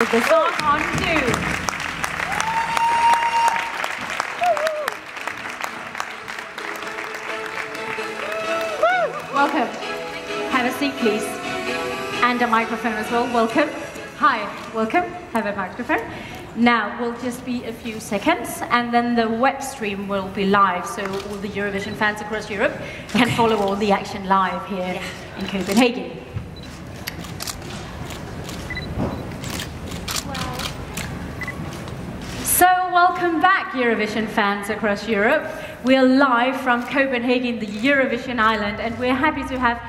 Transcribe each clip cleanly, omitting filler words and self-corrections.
The song on two. Welcome. Have a seat, please. And a microphone as well. Welcome. Hi. Welcome. Have a microphone. Now, we'll just be a few seconds, and then the web stream will be live, so all the Eurovision fans across Europe can follow all the action live here in Copenhagen. So, welcome back, Eurovision fans across Europe. We're live from Copenhagen, the Eurovision island, and we're happy to have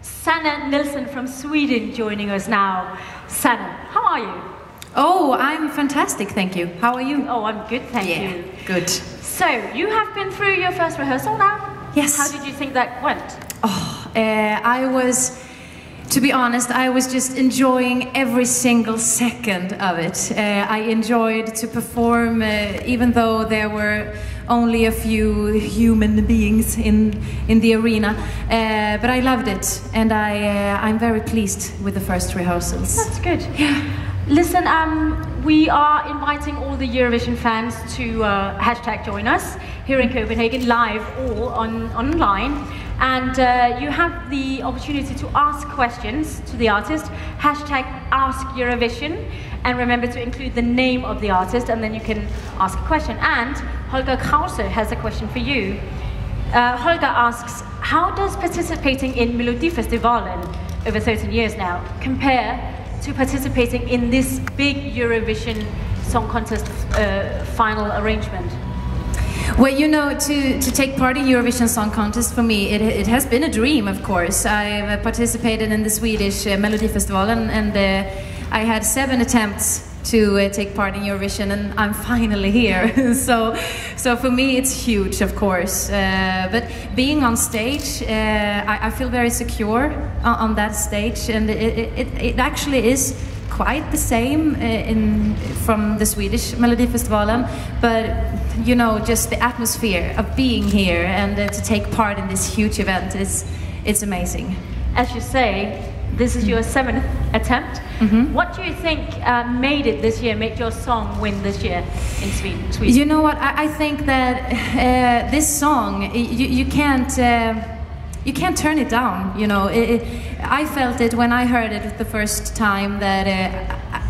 Sanna Nielsen from Sweden joining us now. Sanna, how are you? Oh, I'm fantastic, thank you. How are you? Oh, I'm good, thank you. Good. So, you have been through your first rehearsal now? Yes. How did you think that went? Oh, to be honest, I was just enjoying every single second of it. I enjoyed to perform, even though there were only a few human beings in the arena. But I loved it, and I'm very pleased with the first rehearsals. That's good. Yeah. Listen, we are inviting all the Eurovision fans to hashtag join us here in Copenhagen, live or online. And you have the opportunity to ask questions to the artist, hashtag Ask Eurovision, and remember to include the name of the artist, and then you can ask a question. And Holger Krause has a question for you. Holger asks, how does participating in Melodifestivalen over 13 years now compare to participating in this big Eurovision Song Contest final arrangement? Well, you know, to take part in Eurovision Song Contest, for me, it has been a dream, of course. I've participated in the Swedish Melodifestivalen, and I had 7 attempts to take part in Eurovision, and I'm finally here. so for me, it's huge, of course. But being on stage, I feel very secure on that stage, and it actually is quite the same from the Swedish Melodifestivalen, but you know, just the atmosphere of being here and to take part in this huge event it's amazing. As you say, this is your 7th attempt. Mm-hmm. What do you think made your song win this year in Sweden? You know what? I think that this song, you can't turn it down. You know, I felt it when I heard it the first time that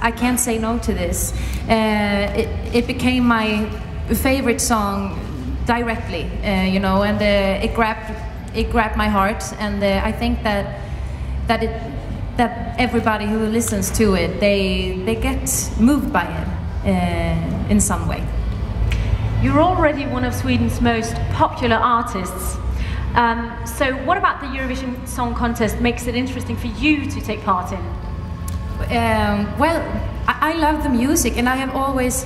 I can't say no to this. It became my favorite song directly, you know, and it grabbed my heart, and I think that everybody who listens to it, they get moved by it in some way. You're already one of Sweden's most popular artists. So what about the Eurovision Song Contest makes it interesting for you to take part in? Well, I love the music, and I have always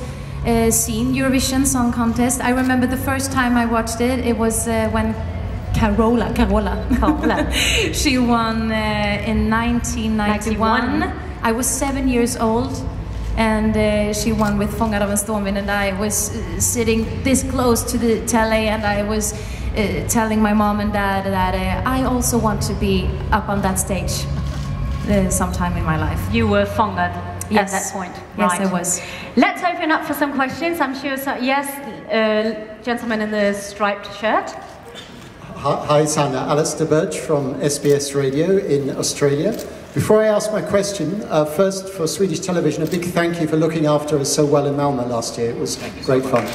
seen Eurovision Song Contest. I remember the first time I watched it, it was when Carola. She won in 1991. I was 7 years old, and she won with Fångad av en stormvind, and I was sitting this close to the telly, and I was telling my mom and dad that I also want to be up on that stage sometime in my life. You were Fångad at that point, right? Yes, I was. Let's open up for some questions. I'm sure, yes, gentleman in the striped shirt. Hi, Sanna. Alistair Birch from SBS Radio in Australia. Before I ask my question, first for Swedish television, a big thank you for looking after us so well in Malmö last year. It was great fun.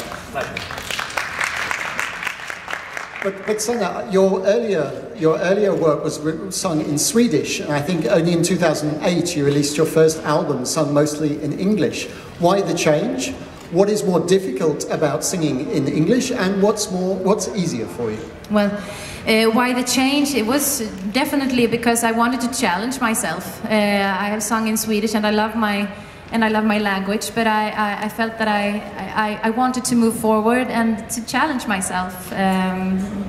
But Sanna, your earlier work was sung in Swedish, and I think only in 2008 you released your first album sung mostly in English. Why the change? What is more difficult about singing in English, and what's easier for you? Well, why the change? It was definitely because I wanted to challenge myself. I have sung in Swedish, and I love my language, but I felt that I wanted to move forward and to challenge myself.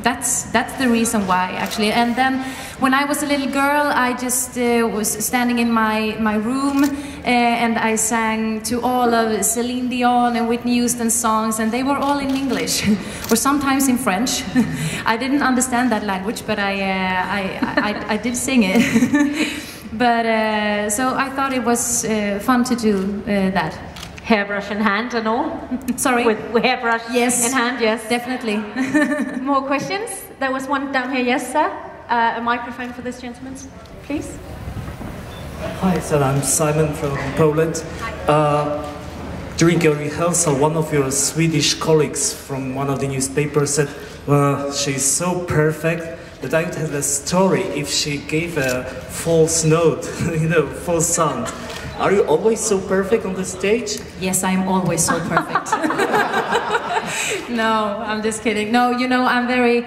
That's the reason why, actually. And then when I was a little girl, I just was standing in my room, and I sang to all of Celine Dion and Whitney Houston songs, and they were all in English, or sometimes in French. I didn't understand that language, but I did sing it. But so I thought it was fun to do that. Hairbrush in hand and all? Sorry? With hairbrush in hand, yes. Definitely. More questions? There was one down here, yes, sir? A microphone for this gentleman, please. Hi, sir, I'm Simon from Poland. During your rehearsal, one of your Swedish colleagues from one of the newspapers said, well, she's so perfect that I would have a story if she gave a false note, false sound. Are you always so perfect on the stage? Yes, I'm always so perfect. No, I'm just kidding. No, I'm very,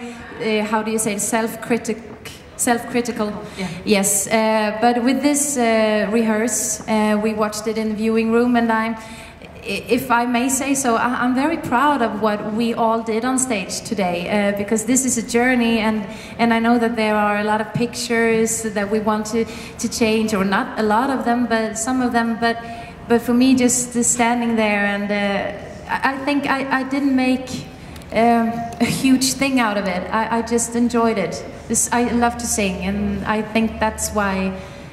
how do you say, self-critical. Yeah. Yes, but with this rehearse, we watched it in the viewing room, and if I may say so, I'm very proud of what we all did on stage today, because this is a journey, and I know that there are a lot of pictures that we want to change, or not a lot of them, but some of them, but for me, just standing there, and I think I didn't make a huge thing out of it. I just enjoyed it. I love to sing, and I think that's why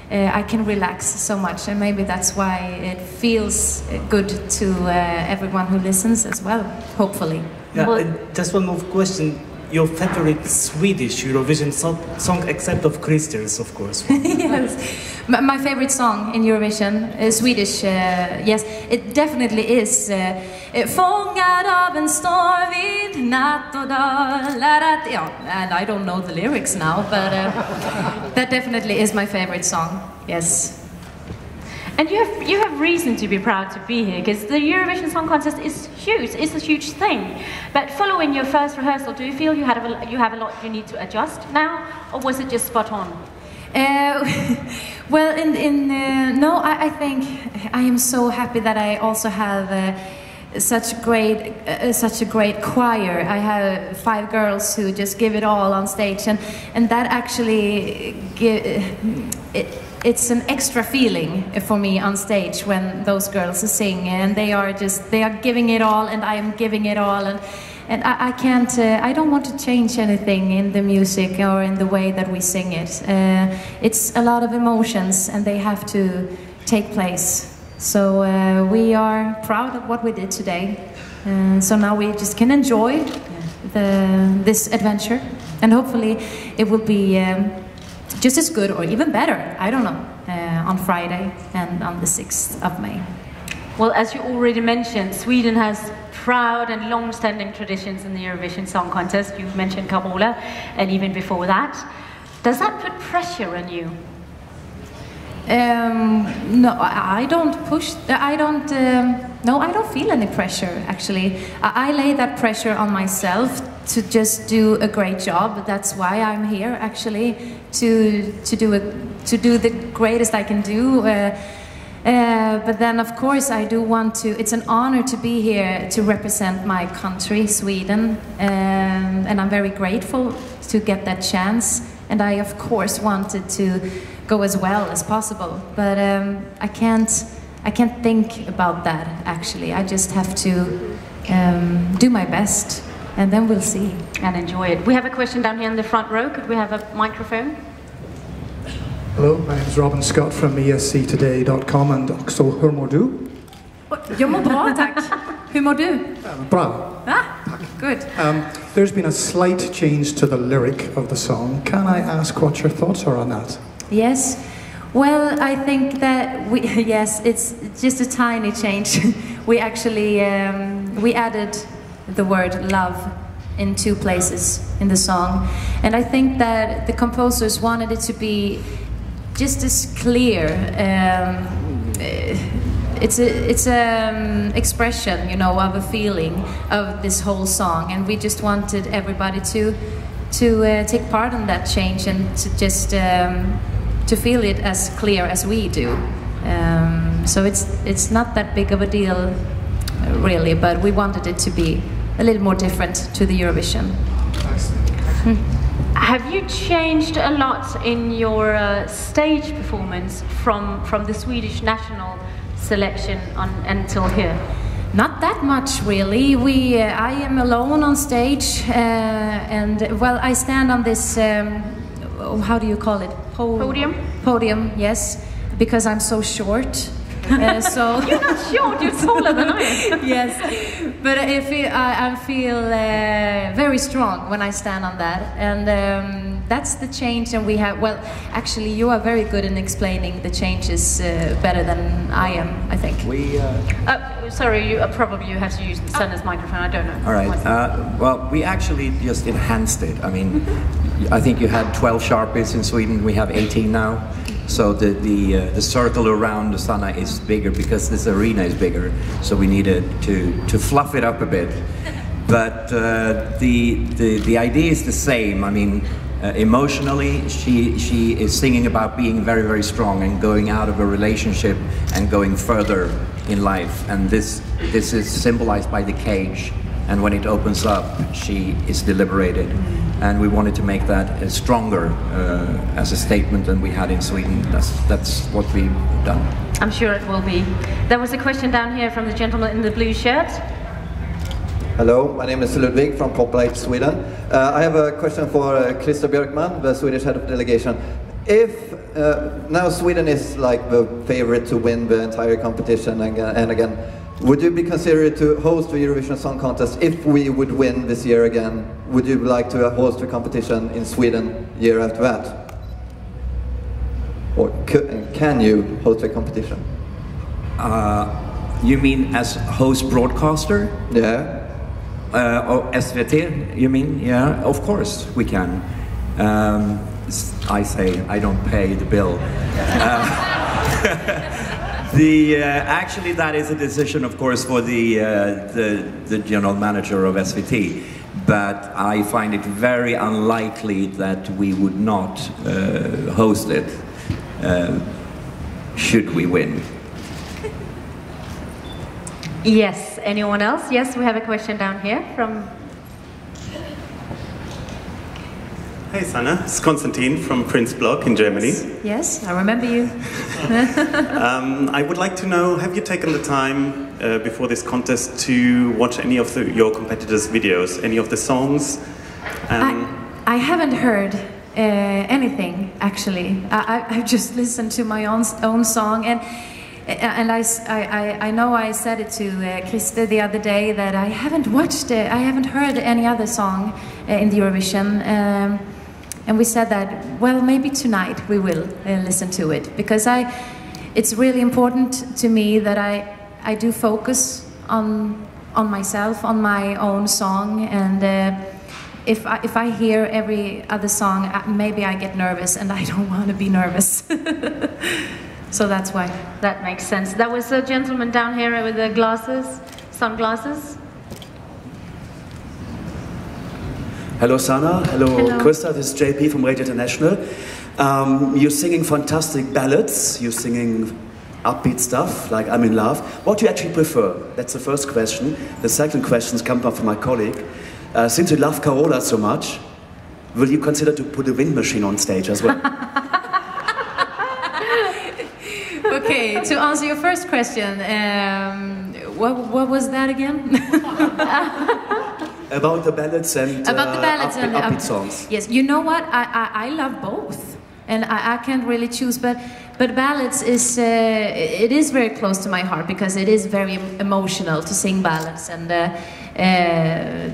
I can relax so much, and maybe that's why it feels good to everyone who listens as well, hopefully. Yeah, and just one more question. Your favorite Swedish Eurovision song, except of Christer's, of course. Yes, my favorite song in Eurovision, Swedish, yes, it definitely is Fångad av en stormvind, natt och dag, ja, and I don't know the lyrics now, but that definitely is my favorite song, yes. And you have reason to be proud to be here, because the Eurovision Song Contest is huge. It's a huge thing. But following your first rehearsal, do you feel you have a lot you need to adjust now, or was it just spot on? Well, no, I think I am so happy that I also have such a great choir. I have 5 girls who just give it all on stage, and that actually it's an extra feeling for me on stage when those girls sing, and they are giving it all, and I am giving it all, and I can't, I don't want to change anything in the music or in the way that we sing it. It's a lot of emotions, and they have to take place. So we are proud of what we did today. So now we just can enjoy this adventure, and hopefully it will be just as good or even better, I don't know, on Friday and on the 6th of May. Well, as you already mentioned, Sweden has proud and long-standing traditions in the Eurovision Song Contest. You've mentioned Carola, and even before that. Does that put pressure on you? No, I don't push, no, I don't feel any pressure, actually. I lay that pressure on myself to just do a great job. That's why I'm here, actually, to do the greatest I can do. But then, of course, I do want to, it's an honor to be here to represent my country, Sweden, and I'm very grateful to get that chance. And I, of course, wanted to go as well as possible, but I can't think about that, actually. I just have to do my best, and then we'll see. And enjoy it. We have a question down here in the front row. Could we have a microphone? Hello, my name is Robin Scott from ESCKAZ.com, and också hur mår du? Jag mår bra, tack. Hur mår du? Bra. Ah, good. There's been a slight change to the lyric of the song. Can I ask what your thoughts are on that? Yes. Well, I think that yes, it's just a tiny change. We actually, we added the word love in 2 places in the song. And I think that the composers wanted it to be just as clear. It's an expression, you know, of a feeling of this whole song, and we just wanted everybody to take part in that change and to just to feel it as clear as we do. So it's not that big of a deal, really, but we wanted it to be a little more different to the Eurovision. Have you changed a lot in your stage performance from the Swedish national selection until here? Not that much, really. I am alone on stage, and well, I stand on this. How do you call it? Podium. podium, yes, because I'm so short. So You're not short, you're taller than I am. Yes, but I feel very strong when I stand on that, and that's the change. And we have, well, actually, you are very good in explaining the changes better than I am, I think. Sorry, you have to use Sanna's microphone. I don't know. All right. Well, we actually just enhanced it. I mean, I think you had 12 Sharpies in Sweden. We have 18 now. So the circle around Sanna is bigger because this arena is bigger. So we needed to fluff it up a bit. But the idea is the same. I mean, emotionally, she is singing about being very, very strong and going out of a relationship and going further in life. And this is symbolized by the cage. And when it opens up, she is liberated. And we wanted to make that stronger as a statement than we had in Sweden. That's what we've done. I'm sure it will be. There was a question down here from the gentleman in the blue shirt. Hello, my name is Ludwig from Copenhagen, Sweden. I have a question for Christer Björkman, the Swedish head of delegation. If now Sweden is like the favorite to win the entire competition and again, would you be considered to host the Eurovision Song Contest if we would win this year again? Would you like to host the competition in Sweden year after that? Or can you host a competition? You mean as host broadcaster? Yeah. Or SVT, you mean? Yeah, of course we can. I say I don't pay the bill. Actually, that is a decision, of course, for the general manager of SVT. But I find it very unlikely that we would not host it should we win. Yes, anyone else? Yes, we have a question down here from... Hey Sanna, it's Konstantin from Prince Block in Germany. Yes, I remember you. I would like to know, have you taken the time before this contest to watch any of your competitors' videos, any of the songs? I haven't heard anything, actually. I've just listened to my own song, and I know I said it to Christer the other day that I haven't watched it, I haven't heard any other song in the Eurovision. And we said that, well, maybe tonight we will listen to it, because it's really important to me that I do focus on myself, on my own song, and if I hear every other song, maybe I get nervous, and I don't want to be nervous. So that's why. That makes sense. That was a gentleman down here with the glasses, sunglasses. Hello Sanna, hello Christa, this is JP from Radio International. You're singing fantastic ballads, you're singing upbeat stuff like I'm in Love. What do you actually prefer? That's the first question. The second question comes up from my colleague. Since you love Carola so much, will you consider to put a wind machine on stage as well? Okay, to answer your first question, what was that again? About the ballads and upbeat songs. Yes, you know what? I love both, and I can't really choose. But ballads is it is very close to my heart because it is very emotional to sing ballads, and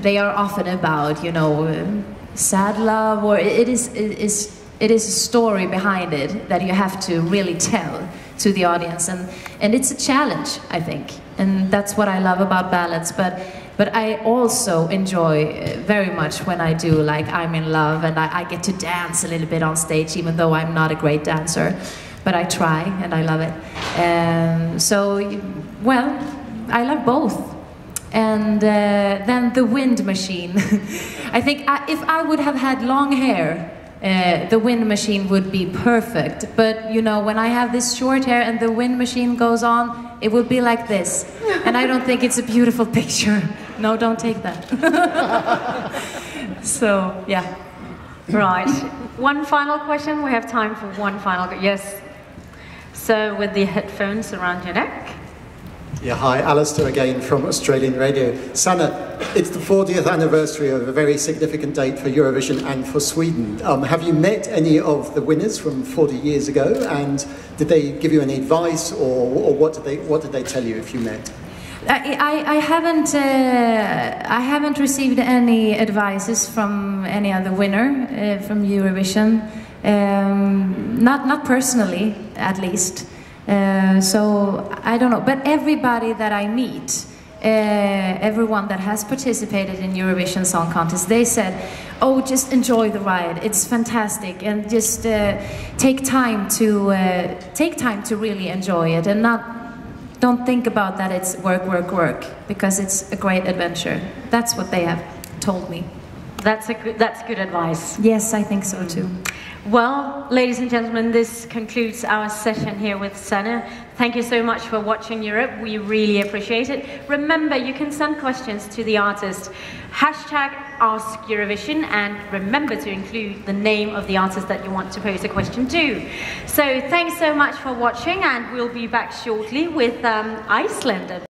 they are often about sad love, or it is a story behind it that you have to really tell to the audience, and it's a challenge, I think, and that's what I love about ballads. But I also enjoy very much when I do like I'm in Love, and I get to dance a little bit on stage, even though I'm not a great dancer, but I try and I love it. So, well, I love both. And then the wind machine. I think if I would have had long hair, the wind machine would be perfect. But when I have this short hair and the wind machine goes on, it would be like this. And I don't think it's a beautiful picture. No, don't take that. So, yeah. Right. One final question. We have time for one final. Yes. So, with the headphones around your neck. Yeah, hi, Alistair again from Australian Radio. Sanna, it's the 40th anniversary of a very significant date for Eurovision and for Sweden. Have you met any of the winners from 40 years ago, and did they give you any advice, or what did they tell you if you met? I haven't received any advices from any other winner from Eurovision, not personally, at least. So I don't know, but everybody that I meet, everyone that has participated in Eurovision Song Contest, they said, "Oh, just enjoy the ride. It's fantastic, and just take time to really enjoy it, and don't think about that it's work, work, work, because it's a great adventure." That's what they have told me. That's good advice. Yes, I think so too. Well, ladies and gentlemen, this concludes our session here with Sanna. Thank you so much for watching Europe. We really appreciate it. Remember, you can send questions to the artist. #AskEurovision, and remember to include the name of the artist that you want to pose a question to. So thanks so much for watching, and we'll be back shortly with Iceland.